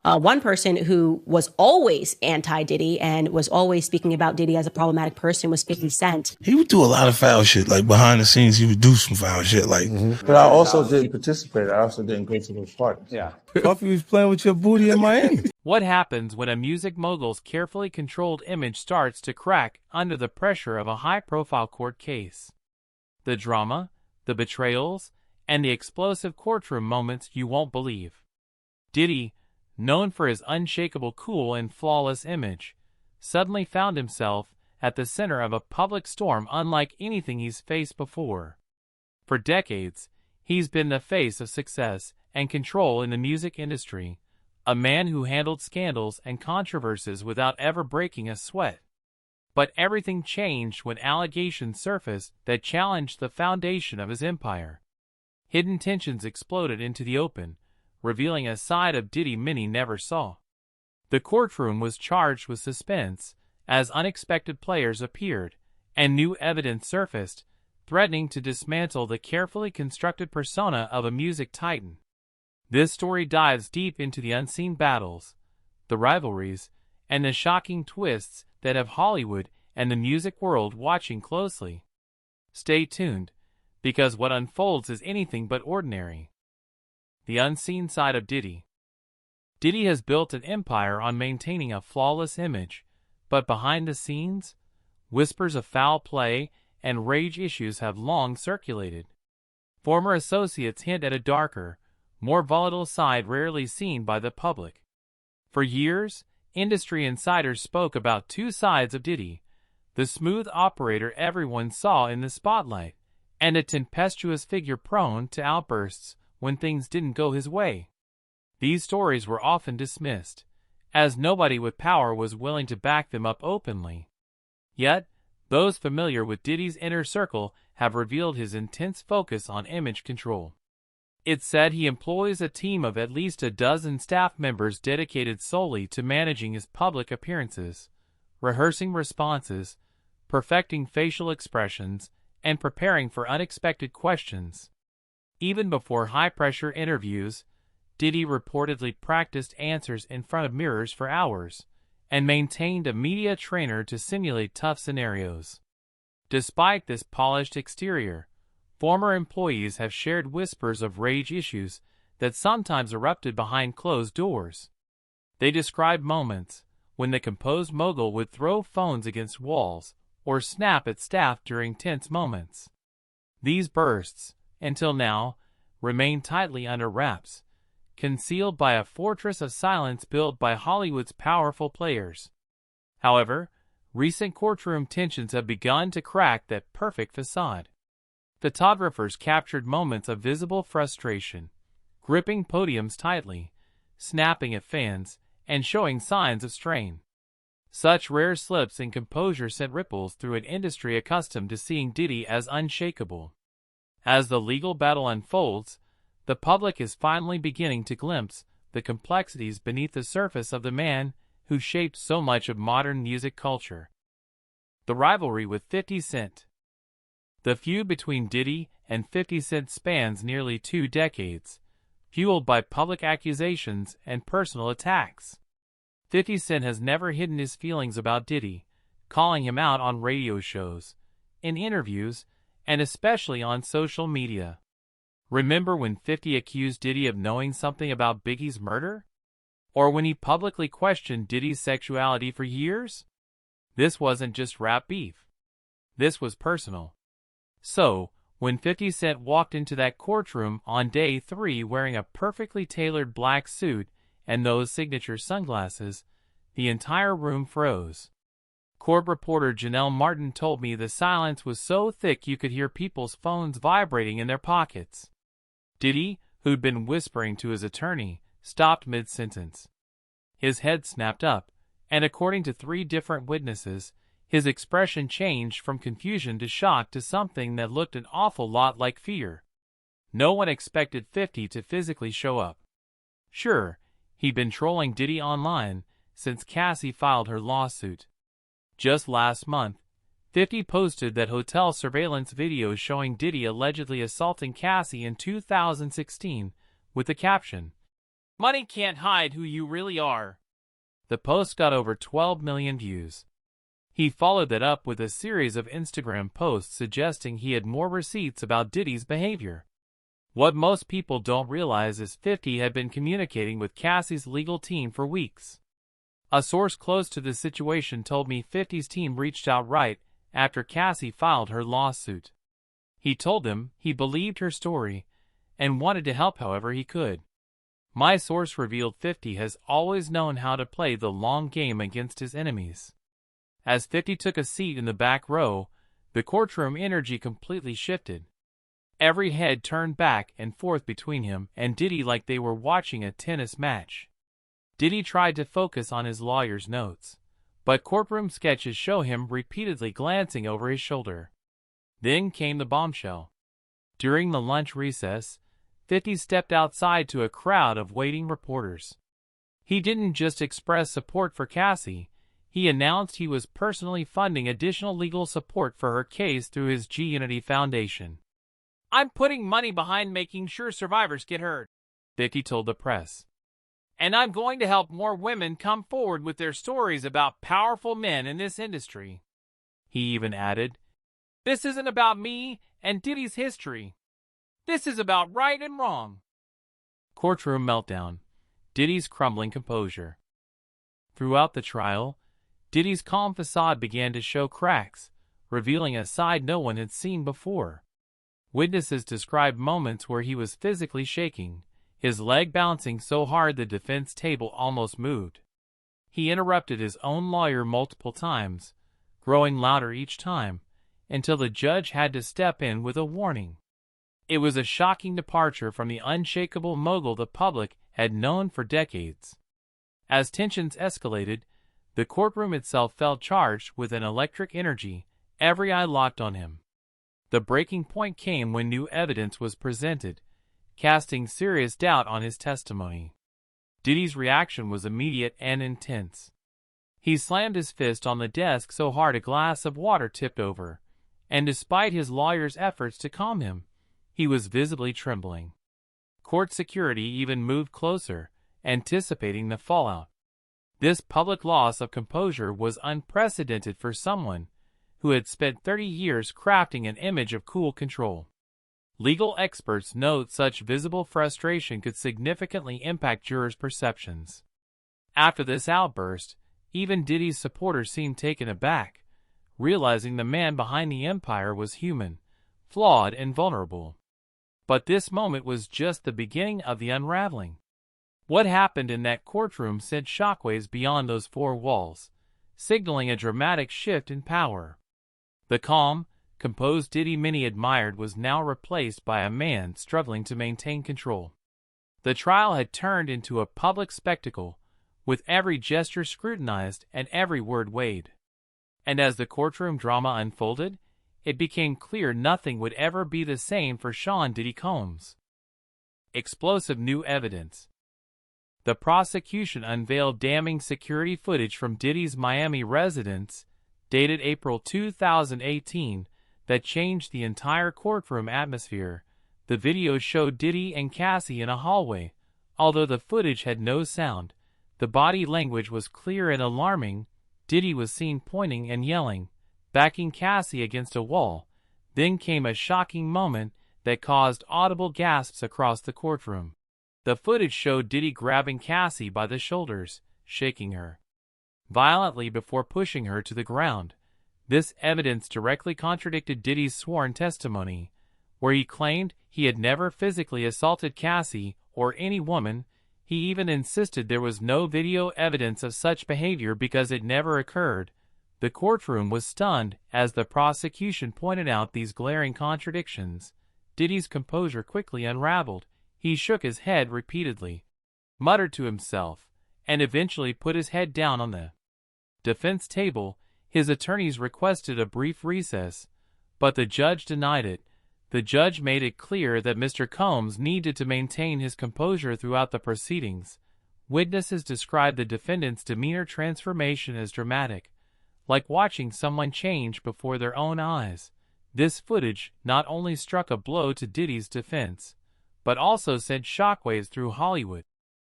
One person who was always anti-Diddy and was always speaking about Diddy as a problematic person was 50 Cent. He would do a lot of foul shit. Like behind the scenes, he would do some foul shit. Like, But I also didn't participate. I also didn't go to those parties. Yeah. Puffy was playing with your booty in Miami. What happens when a music mogul's carefully controlled image starts to crack under the pressure of a high-profile court case? The drama, the betrayals, and the explosive courtroom moments you won't believe. Diddy, known for his unshakable cool and flawless image, suddenly found himself at the center of a public storm unlike anything he's faced before. For decades, he's been the face of success and control in the music industry, a man who handled scandals and controversies without ever breaking a sweat. But everything changed when allegations surfaced that challenged the foundation of his empire. Hidden tensions exploded into the open, revealing a side of Diddy many never saw. The courtroom was charged with suspense as unexpected players appeared and new evidence surfaced, threatening to dismantle the carefully constructed persona of a music titan. This story dives deep into the unseen battles, the rivalries, and the shocking twists that have Hollywood and the music world watching closely. Stay tuned, because what unfolds is anything but ordinary. The unseen side of Diddy. Diddy has built an empire on maintaining a flawless image, but behind the scenes, whispers of foul play and rage issues have long circulated. Former associates hint at a darker, more volatile side rarely seen by the public. For years, industry insiders spoke about two sides of Diddy: the smooth operator everyone saw in the spotlight, and a tempestuous figure prone to outbursts when things didn't go his way. These stories were often dismissed, as nobody with power was willing to back them up openly. Yet, those familiar with Diddy's inner circle have revealed his intense focus on image control. It's said he employs a team of at least a dozen staff members dedicated solely to managing his public appearances, rehearsing responses, perfecting facial expressions, and preparing for unexpected questions. Even before high-pressure interviews, Diddy reportedly practiced answers in front of mirrors for hours and maintained a media trainer to simulate tough scenarios. Despite this polished exterior, former employees have shared whispers of rage issues that sometimes erupted behind closed doors. They described moments when the composed mogul would throw phones against walls or snap at staff during tense moments. These bursts, until now, remain tightly under wraps, concealed by a fortress of silence built by Hollywood's powerful players. However, recent courtroom tensions have begun to crack that perfect facade. Photographers captured moments of visible frustration, gripping podiums tightly, snapping at fans, and showing signs of strain. Such rare slips in composure sent ripples through an industry accustomed to seeing Diddy as unshakable. As the legal battle unfolds, the public is finally beginning to glimpse the complexities beneath the surface of the man who shaped so much of modern music culture. The rivalry with 50 Cent. The feud between Diddy and 50 Cent spans nearly 2 decades, fueled by public accusations and personal attacks. 50 Cent has never hidden his feelings about Diddy, calling him out on radio shows, in interviews, and especially on social media. Remember when 50 accused Diddy of knowing something about Biggie's murder? Or when he publicly questioned Diddy's sexuality for years? This wasn't just rap beef. This was personal. So, when 50 Cent walked into that courtroom on day 3 wearing a perfectly tailored black suit and those signature sunglasses, the entire room froze. Court reporter Janelle Martin told me the silence was so thick you could hear people's phones vibrating in their pockets. Diddy, who'd been whispering to his attorney, stopped mid-sentence. His head snapped up, and according to 3 different witnesses, his expression changed from confusion to shock to something that looked an awful lot like fear. No one expected 50 to physically show up. Sure, he'd been trolling Diddy online since Cassie filed her lawsuit. Just last month, 50 posted that hotel surveillance video showing Diddy allegedly assaulting Cassie in 2016, with the caption, Money can't hide who you really are. The post got over 12 million views. He followed that up with a series of Instagram posts suggesting he had more receipts about Diddy's behavior. What most people don't realize is 50 had been communicating with Cassie's legal team for weeks. A source close to the situation told me 50's team reached out right after Cassie filed her lawsuit. He told them he believed her story and wanted to help however he could. My source revealed 50 has always known how to play the long game against his enemies. As 50 took a seat in the back row, the courtroom energy completely shifted. Every head turned back and forth between him and Diddy like they were watching a tennis match. Diddy tried to focus on his lawyer's notes, but courtroom sketches show him repeatedly glancing over his shoulder. Then came the bombshell. During the lunch recess, 50 stepped outside to a crowd of waiting reporters. He didn't just express support for Cassie, he announced he was personally funding additional legal support for her case through his G-Unity Foundation. "I'm putting money behind making sure survivors get heard," 50 told the press. "And I'm going to help more women come forward with their stories about powerful men in this industry." He even added, "This isn't about me and Diddy's history. This is about right and wrong." Courtroom meltdown. Diddy's crumbling composure. Throughout the trial, Diddy's calm facade began to show cracks, revealing a side no one had seen before. Witnesses described moments where he was physically shaking, his leg bouncing so hard the defense table almost moved. He interrupted his own lawyer multiple times, growing louder each time, until the judge had to step in with a warning. It was a shocking departure from the unshakable mogul the public had known for decades. As tensions escalated, the courtroom itself felt charged with an electric energy, every eye locked on him. The breaking point came when new evidence was presented, casting serious doubt on his testimony. Diddy's reaction was immediate and intense. He slammed his fist on the desk so hard a glass of water tipped over, and despite his lawyer's efforts to calm him, he was visibly trembling. Court security even moved closer, anticipating the fallout. This public loss of composure was unprecedented for someone who had spent 30 years crafting an image of cool control. Legal experts note such visible frustration could significantly impact jurors' perceptions. After this outburst, even Diddy's supporters seemed taken aback, realizing the man behind the empire was human, flawed and vulnerable. But this moment was just the beginning of the unraveling. What happened in that courtroom sent shockwaves beyond those four walls, signaling a dramatic shift in power. The calm, composed Diddy many admired was now replaced by a man struggling to maintain control. The trial had turned into a public spectacle, with every gesture scrutinized and every word weighed. And as the courtroom drama unfolded, it became clear nothing would ever be the same for Sean Diddy Combs. Explosive new evidence. The prosecution unveiled damning security footage from Diddy's Miami residence, dated April 2018, that changed the entire courtroom atmosphere. The video showed Diddy and Cassie in a hallway. Although the footage had no sound, the body language was clear and alarming. Diddy was seen pointing and yelling, backing Cassie against a wall. Then came a shocking moment that caused audible gasps across the courtroom. The footage showed Diddy grabbing Cassie by the shoulders, shaking her violently before pushing her to the ground. This evidence directly contradicted Diddy's sworn testimony, where he claimed he had never physically assaulted Cassie or any woman. He even insisted there was no video evidence of such behavior because it never occurred. The courtroom was stunned as the prosecution pointed out these glaring contradictions. Diddy's composure quickly unraveled. He shook his head repeatedly, muttered to himself, and eventually put his head down on the defense table. His attorneys requested a brief recess, but the judge denied it. The judge made it clear that Mr. Combs needed to maintain his composure throughout the proceedings. Witnesses described the defendant's demeanor transformation as dramatic, like watching someone change before their own eyes. This footage not only struck a blow to Diddy's defense, but also sent shockwaves through Hollywood.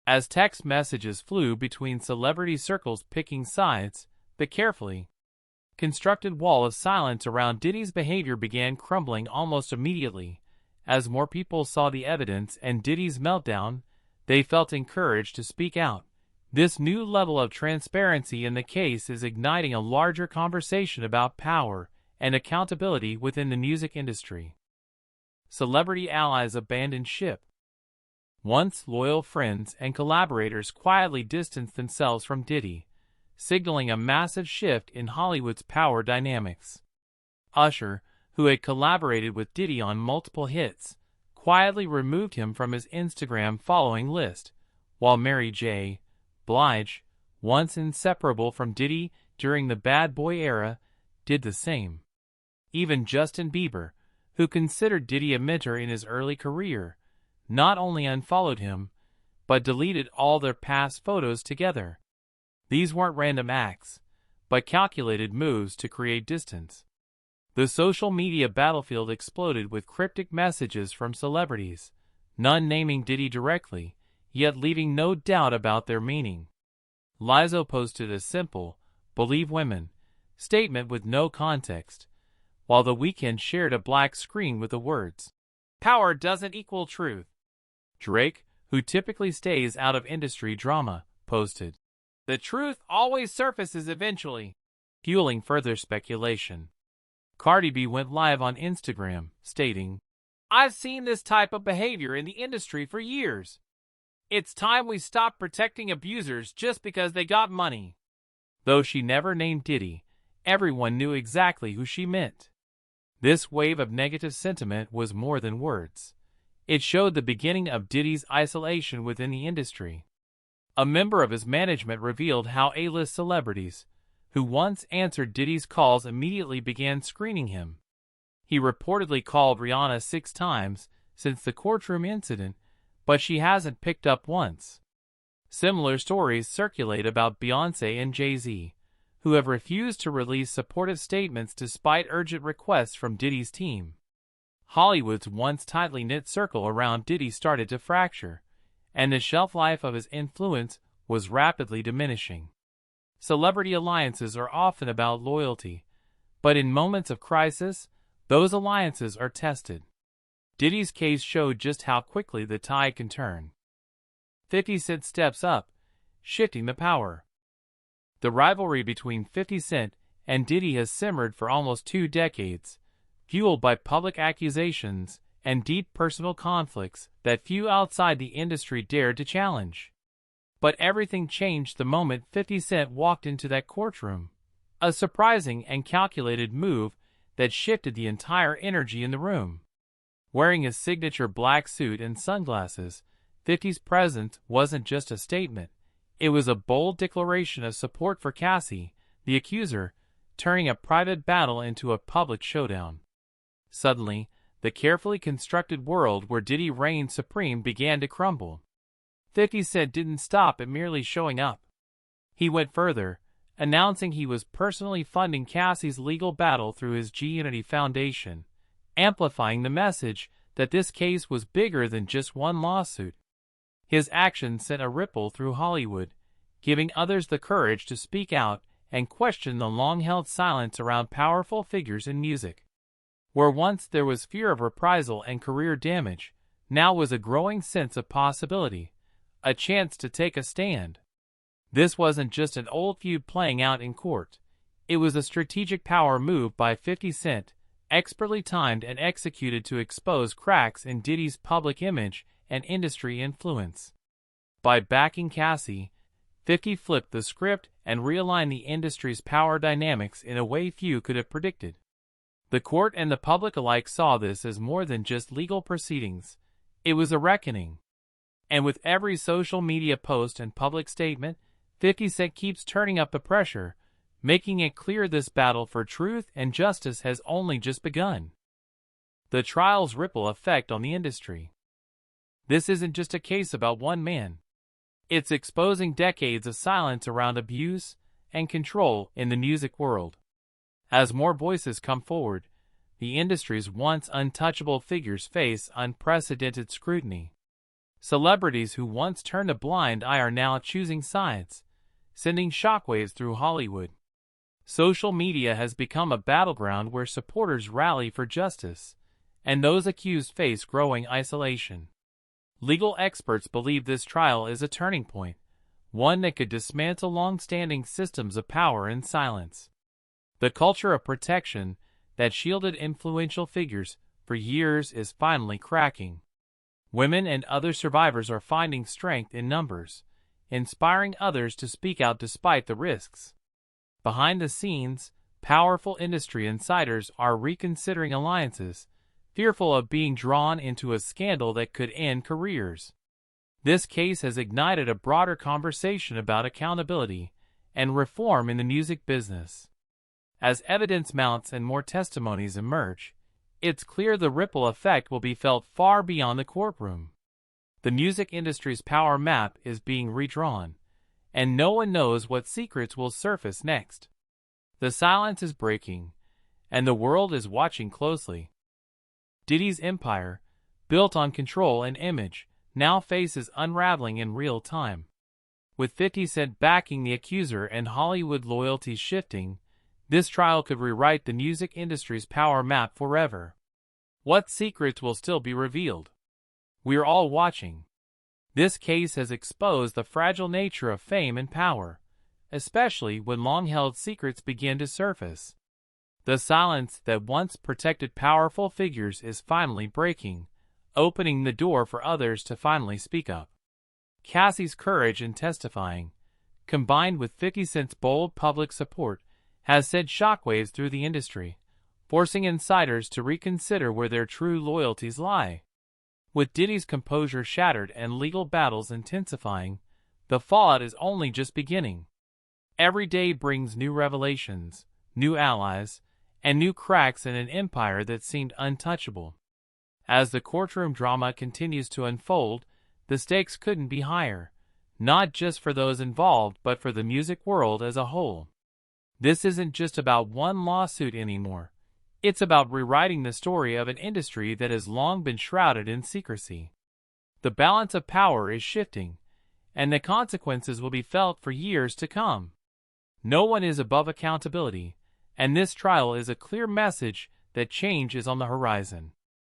as text messages flew between celebrity circles picking sides, but carefully constructed wall of silence around Diddy's behavior began crumbling almost immediately. As more people saw the evidence and Diddy's meltdown, they felt encouraged to speak out. This new level of transparency in the case is igniting a larger conversation about power and accountability within the music industry. Celebrity allies abandon ship. Once loyal friends and collaborators quietly distanced themselves from Diddy, signaling a massive shift in Hollywood's power dynamics. Usher, who had collaborated with Diddy on multiple hits, quietly removed him from his Instagram following list, while Mary J. Blige, once inseparable from Diddy during the Bad Boy era, did the same. Even Justin Bieber, who considered Diddy a mentor in his early career, not only unfollowed him, but deleted all their past photos together. These weren't random acts, but calculated moves to create distance. The social media battlefield exploded with cryptic messages from celebrities, none naming Diddy directly, yet leaving no doubt about their meaning. Lizzo posted a simple, "Believe women," statement with no context, while The Weeknd shared a black screen with the words, "Power doesn't equal truth." Drake, who typically stays out of industry drama, posted, "The truth always surfaces eventually," fueling further speculation. Cardi B went live on Instagram, stating, "I've seen this type of behavior in the industry for years. It's time we stop protecting abusers just because they got money." Though she never named Diddy, everyone knew exactly who she meant. This wave of negative sentiment was more than words. It showed the beginning of Diddy's isolation within the industry. A member of his management revealed how A-list celebrities, who once answered Diddy's calls, immediately began screening him. He reportedly called Rihanna 6 times since the courtroom incident, but she hasn't picked up once. Similar stories circulate about Beyoncé and Jay-Z, who have refused to release supportive statements despite urgent requests from Diddy's team. Hollywood's once tightly knit circle around Diddy started to fracture, and the shelf life of his influence was rapidly diminishing. Celebrity alliances are often about loyalty, but in moments of crisis, those alliances are tested. Diddy's case showed just how quickly the tide can turn. 50 Cent steps up, shifting the power. The rivalry between 50 Cent and Diddy has simmered for almost 2 decades, fueled by public accusations and deep personal conflicts that few outside the industry dared to challenge. But everything changed the moment 50 Cent walked into that courtroom, a surprising and calculated move that shifted the entire energy in the room. Wearing his signature black suit and sunglasses, 50's presence wasn't just a statement, it was a bold declaration of support for Cassie, the accuser, turning a private battle into a public showdown. Suddenly, the carefully constructed world where Diddy reigned supreme began to crumble. 50 Cent didn't stop at merely showing up. He went further, announcing he was personally funding Cassie's legal battle through his G-Unity Foundation, amplifying the message that this case was bigger than just one lawsuit. His action sent a ripple through Hollywood, giving others the courage to speak out and question the long-held silence around powerful figures in music. Where once there was fear of reprisal and career damage, now was a growing sense of possibility, a chance to take a stand. This wasn't just an old feud playing out in court. It was a strategic power move by 50 Cent, expertly timed and executed to expose cracks in Diddy's public image and industry influence. By backing Cassie, 50 flipped the script and realigned the industry's power dynamics in a way few could have predicted. The court and the public alike saw this as more than just legal proceedings. It was a reckoning. And with every social media post and public statement, 50 Cent keeps turning up the pressure, making it clear this battle for truth and justice has only just begun. The trial's ripple effect on the industry. This isn't just a case about one man. It's exposing decades of silence around abuse and control in the music world. As more voices come forward, the industry's once untouchable figures face unprecedented scrutiny. Celebrities who once turned a blind eye are now choosing sides, sending shockwaves through Hollywood. Social media has become a battleground where supporters rally for justice, and those accused face growing isolation. Legal experts believe this trial is a turning point, one that could dismantle long-standing systems of power and silence. The culture of protection that shielded influential figures for years is finally cracking. Women and other survivors are finding strength in numbers, inspiring others to speak out despite the risks. Behind the scenes, powerful industry insiders are reconsidering alliances, fearful of being drawn into a scandal that could end careers. This case has ignited a broader conversation about accountability and reform in the music business. As evidence mounts and more testimonies emerge, it's clear the ripple effect will be felt far beyond the courtroom. The music industry's power map is being redrawn, and no one knows what secrets will surface next. The silence is breaking, and the world is watching closely. Diddy's empire, built on control and image, now faces unraveling in real time. With 50 Cent backing the accuser and Hollywood loyalties shifting, this trial could rewrite the music industry's power map forever. What secrets will still be revealed? We're all watching. This case has exposed the fragile nature of fame and power, especially when long-held secrets begin to surface. The silence that once protected powerful figures is finally breaking, opening the door for others to finally speak up. Cassie's courage in testifying, combined with 50 Cent's bold public support, has sent shockwaves through the industry, forcing insiders to reconsider where their true loyalties lie. With Diddy's composure shattered and legal battles intensifying, the fallout is only just beginning. Every day brings new revelations, new allies, and new cracks in an empire that seemed untouchable. As the courtroom drama continues to unfold, the stakes couldn't be higher, not just for those involved but for the music world as a whole. This isn't just about one lawsuit anymore. It's about rewriting the story of an industry that has long been shrouded in secrecy. The balance of power is shifting, and the consequences will be felt for years to come. No one is above accountability, and this trial is a clear message that change is on the horizon.